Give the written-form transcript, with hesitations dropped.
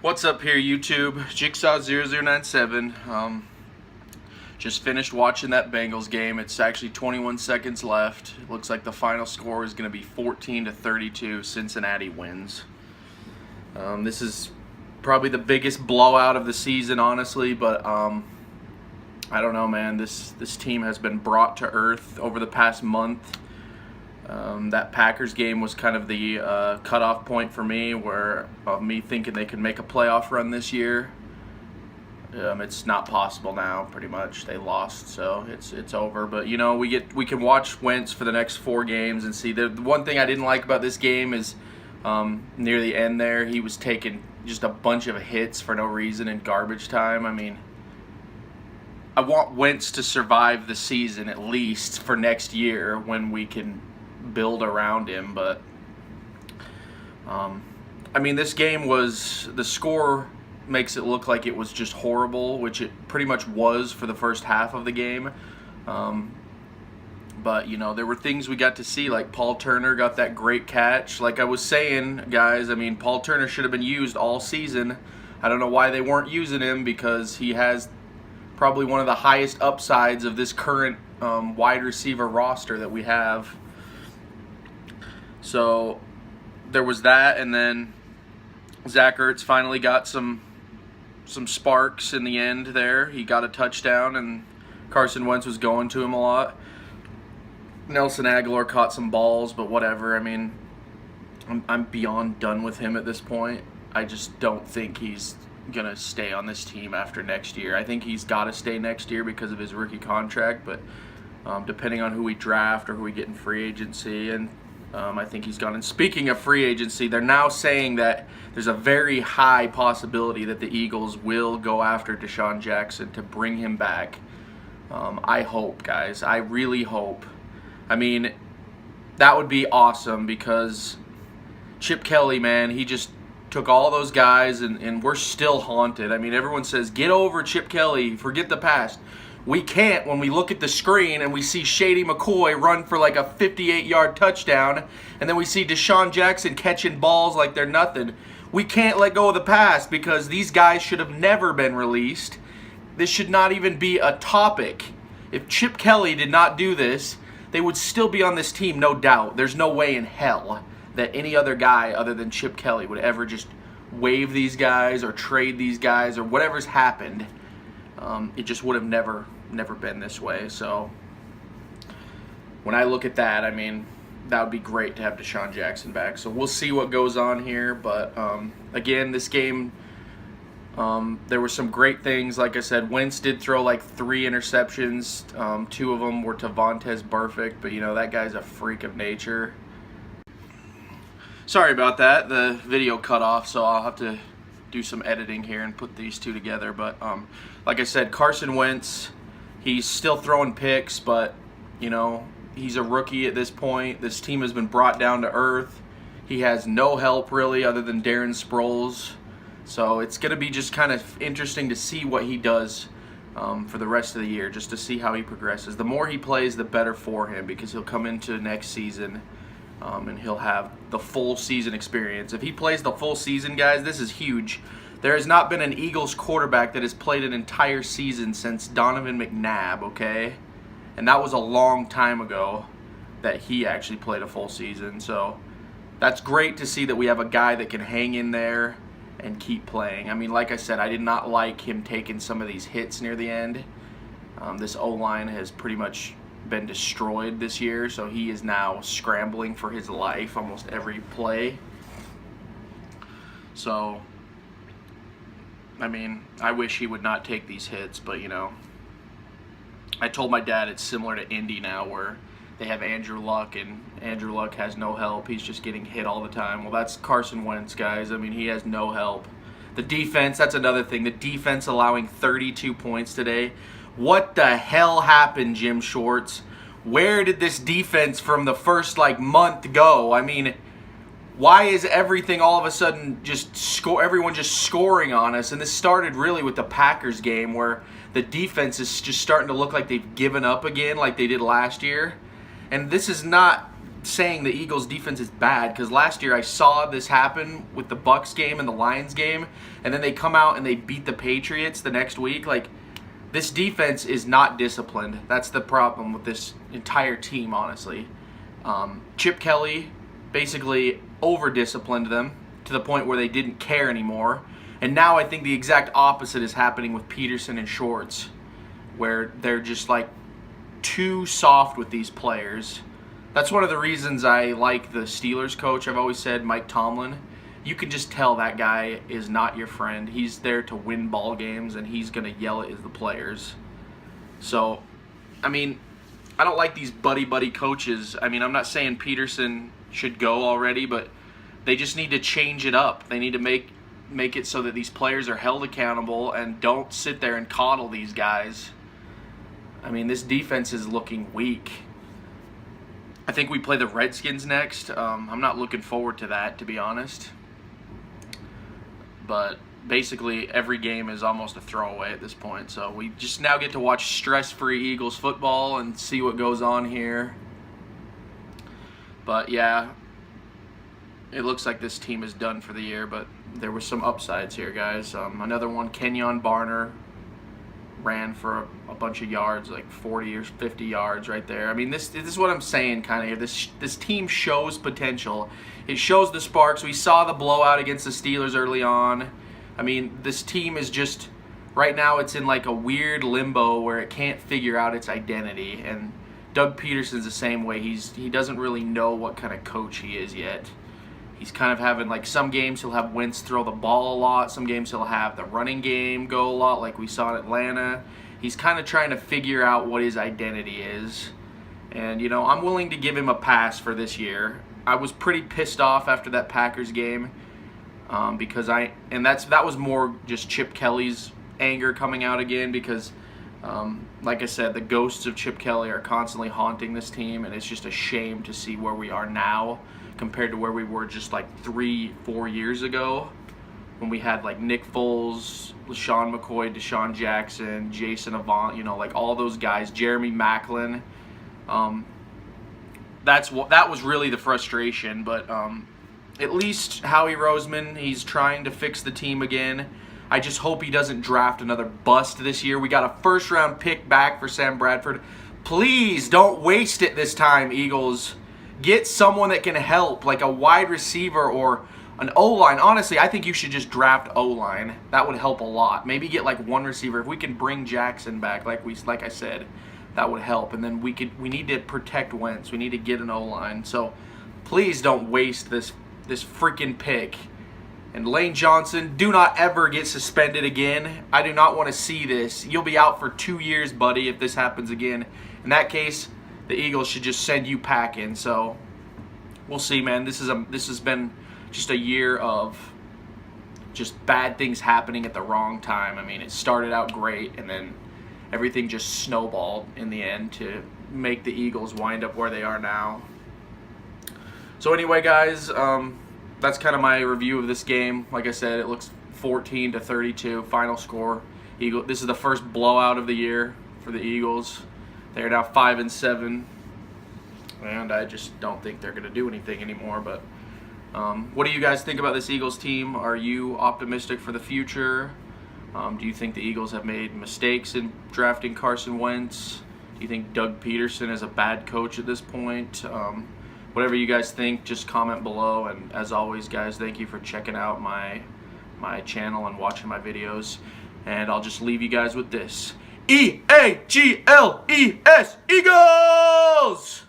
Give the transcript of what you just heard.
What's up here, YouTube? Jigsaw0097. Just finished watching that Bengals game. It's actually 21 seconds left. It looks like the final score is going to be 14-32. Cincinnati wins. This is probably the biggest blowout of the season, honestly, but I don't know, man. This team has been brought to earth over the past month. That Packers game was kind of the cutoff point for me, where me thinking they could make a playoff run this year. It's not possible now. Pretty much, they lost, so it's over. But you know, we can watch Wentz for the next 4 games and see. The one thing I didn't like about this game is near the end there, he was taking just a bunch of hits for no reason in garbage time. I mean, I want Wentz to survive the season at least for next year when we can build around him. But I mean, this game was, the score makes it look like it was just horrible, which it pretty much was for the first half of the game. But you know, there were things we got to see, like Paul Turner got that great catch. Like I was saying, guys, I mean, Paul Turner should have been used all season. I don't know why they weren't using him, because he has probably one of the highest upsides of this current wide receiver roster that we have. So there was that, and then Zach Ertz finally got some sparks in the end there. He got a touchdown, and Carson Wentz was going to him a lot. Nelson Aguilar caught some balls, but whatever. I mean, I'm beyond done with him at this point. I just don't think he's going to stay on this team after next year. I think he's got to stay next year because of his rookie contract, but depending on who we draft or who we get in free agency, and I think he's gone. And speaking of free agency, they're now saying that there's a very high possibility that the Eagles will go after Deshaun Jackson to bring him back. I hope, guys. I really hope. I mean, that would be awesome, because Chip Kelly, man, he just took all those guys, and we're still haunted. I mean, everyone says, get over Chip Kelly, forget the past. We can't when we look at the screen and we see Shady McCoy run for like a 58-yard touchdown, and then we see Deshaun Jackson catching balls like they're nothing. We can't let go of the past, because these guys should have never been released. This should not even be a topic. If Chip Kelly did not do this, they would still be on this team, no doubt. There's no way in hell that any other guy other than Chip Kelly would ever just waive these guys or trade these guys or whatever's happened. It just would have never been this way. So when I look at that, I mean, that would be great to have Deshaun Jackson back. So we'll see what goes on here. But again, this game, there were some great things. Like I said, Wentz did throw like 3 interceptions. 2 of them were to Vontaze Burfict, but you know, that guy's a freak of nature. Sorry about that. The video cut off, so I'll have to do some editing here and put these two together. But like I said, Carson Wentz, he's still throwing picks, but you know, he's a rookie at this point. This team has been brought down to earth. He has no help really other than Darren Sproles. So it's going to be just kind of interesting to see what he does for the rest of the year, just to see how he progresses. The more he plays, the better for him, because he'll come into next season and he'll have the full season experience. If he plays the full season, guys, this is huge. There has not been an Eagles quarterback that has played an entire season since Donovan McNabb, okay? And that was a long time ago that he actually played a full season. So that's great to see that we have a guy that can hang in there and keep playing. I mean, like I said, I did not like him taking some of these hits near the end. This O-line has pretty much been destroyed this year, so he is now scrambling for his life almost every play. So I mean, I wish he would not take these hits, but you know, I told my dad it's similar to Indy now, where they have Andrew Luck, and Andrew Luck has no help. He's just getting hit all the time. Well, that's Carson Wentz, guys. I mean, he has no help. The defense, that's another thing. The defense allowing 32 points today. What the hell happened, Jim Shorts? Where did this defense from the first, month go? I mean, why is everything all of a sudden everyone just scoring on us? And this started really with the Packers game, where the defense is just starting to look like they've given up again like they did last year. And this is not saying the Eagles defense is bad, because last year I saw this happen with the Bucs game and the Lions game, and then they come out and they beat the Patriots the next week. Like, this defense is not disciplined. That's the problem with this entire team, honestly. Chip Kelly basically over-disciplined them to the point where they didn't care anymore. And now I think the exact opposite is happening with Peterson and Schwartz, where they're just like too soft with these players. That's one of the reasons I like the Steelers coach. I've always said Mike Tomlin. You can just tell that guy is not your friend. He's there to win ball games, and he's going to yell at the players. So, I mean, I don't like these buddy-buddy coaches. I mean, I'm not saying Peterson should go already, but they just need to change it up. They need to make it so that these players are held accountable and don't sit there and coddle these guys. I mean, this defense is looking weak. I think we play the Redskins next. I'm not looking forward to that, to be honest. But basically, every game is almost a throwaway at this point. So we just now get to watch stress-free Eagles football and see what goes on here. But yeah, it looks like this team is done for the year, but there were some upsides here, guys. Another one, Kenyon Barner ran for a bunch of yards, like 40 or 50 yards right there. I mean, this is what I'm saying kind of here. This team shows potential. It shows the sparks. We saw the blowout against the Steelers early on. I mean, this team is just, right now it's in like a weird limbo where it can't figure out its identity. And Doug Peterson's the same way. He doesn't really know what kind of coach he is yet. He's kind of having, like, some games he'll have Wentz throw the ball a lot. Some games he'll have the running game go a lot, like we saw in Atlanta. He's kind of trying to figure out what his identity is. And, you know, I'm willing to give him a pass for this year. I was pretty pissed off after that Packers game because that was more just Chip Kelly's anger coming out again because, like I said, the ghosts of Chip Kelly are constantly haunting this team, and it's just a shame to see where we are now compared to where we were just like 3-4 years ago when we had like Nick Foles, LaShawn McCoy, Deshaun Jackson, Jason Avant, you know, like all those guys, Jeremy Maclin. That was really the frustration, but at least Howie Roseman, he's trying to fix the team again. I just hope he doesn't draft another bust this year. We got a first-round pick back for Sam Bradford. Please don't waste it this time, Eagles. Get someone that can help, like a wide receiver or an O-line. Honestly, I think you should just draft O-line. That would help a lot. Maybe get like one receiver. If we can bring Jackson back, like I said, that would help. And then we need to protect Wentz. We need to get an O-line. So please don't waste this freaking pick. And Lane Johnson, do not ever get suspended again. I do not want to see this. You'll be out for 2 years, buddy, if this happens again. In that case, the Eagles should just send you packing. So we'll see, man. This has been just a year of just bad things happening at the wrong time. I mean, it started out great, and then everything just snowballed in the end to make the Eagles wind up where they are now. So anyway, guys, that's kind of my review of this game. Like I said, it looks 14-32 final score. This is the first blowout of the year for the Eagles. They're now 5-7, and I just don't think they're going to do anything anymore. But what do you guys think about this Eagles team? Are you optimistic for the future? Do you think the Eagles have made mistakes in drafting Carson Wentz? Do you think Doug Peterson is a bad coach at this point? Whatever you guys think, just comment below. And as always, guys, thank you for checking out my channel and watching my videos. And I'll just leave you guys with this. E-A-G-L-E-S, Eagles!